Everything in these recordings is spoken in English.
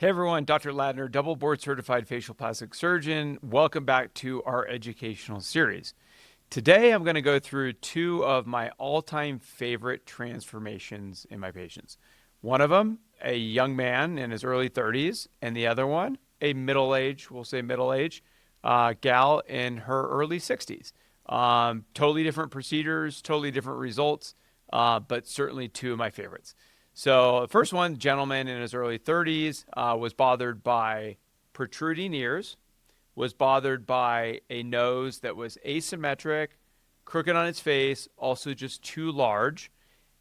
Hey everyone, Dr. Ladner, double board certified facial plastic surgeon. Welcome back to our educational series. Today I'm going to go through two of my all-time favorite transformations in my patients. One of them, a young man in his early 30s, and the other one, a middle-aged, we'll say middle-aged, gal in her early 60s. Totally different procedures, totally different results, but certainly two of my favorites. So the first one, gentleman in his early 30s, was bothered by protruding ears, was bothered by a nose that was asymmetric, crooked on its face, also just too large,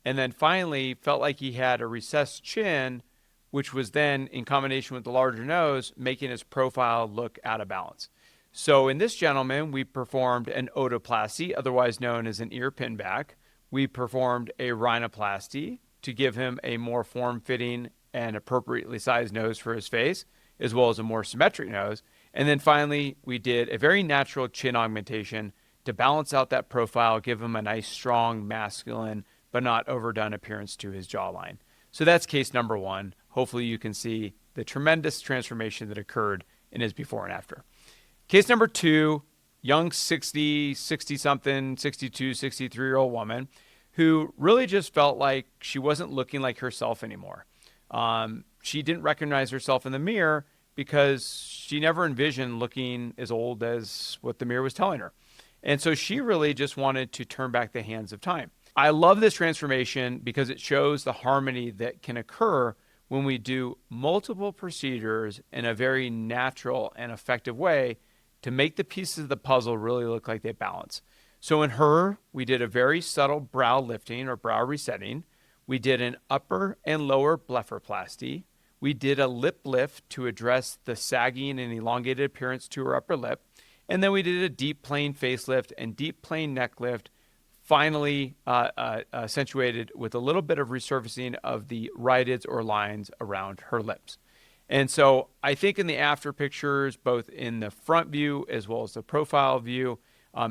and then finally felt like he had a recessed chin, which was then, in combination with the larger nose, making his profile look out of balance. So in this gentleman, we performed an otoplasty, otherwise known as an ear pinback. We performed a rhinoplasty to give him a more form-fitting and appropriately sized nose for his face, as well as a more symmetric nose. And then finally, we did a very natural chin augmentation to balance out that profile, give him a nice, strong, masculine, but not overdone appearance to his jawline. So that's case number one. Hopefully you can see the tremendous transformation that occurred in his before and after. Case number two, young 60-something, 62, 63-year-old woman who really just felt like she wasn't looking like herself anymore. She didn't recognize herself in the mirror because she never envisioned looking as old as what the mirror was telling her. And so she really just wanted to turn back the hands of time. I love this transformation because it shows the harmony that can occur when we do multiple procedures in a very natural and effective way to make the pieces of the puzzle really look like they balance. So in her, we did a very subtle brow lifting or brow resetting. We did an upper and lower blepharoplasty. We did a lip lift to address the sagging and elongated appearance to her upper lip. And then we did a deep plane facelift and deep plane neck lift, finally accentuated with a little bit of resurfacing of the rhytids or lines around her lips. And so I think in the after pictures, both in the front view as well as the profile view,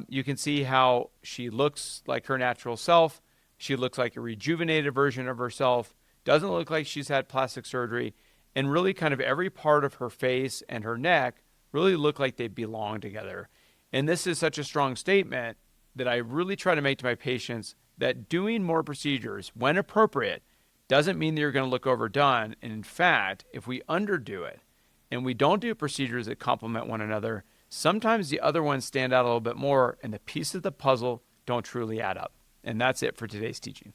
you can see how she looks like her natural self. She looks like a rejuvenated version of herself, doesn't look like she's had plastic surgery, and really kind of every part of her face and her neck really look like they belong together. And this is such a strong statement that I really try to make to my patients that doing more procedures when appropriate doesn't mean that you're going to look overdone. And in fact, if we underdo it and we don't do procedures that complement one another, sometimes the other ones stand out a little bit more and the pieces of the puzzle don't truly add up. And that's it for today's teaching.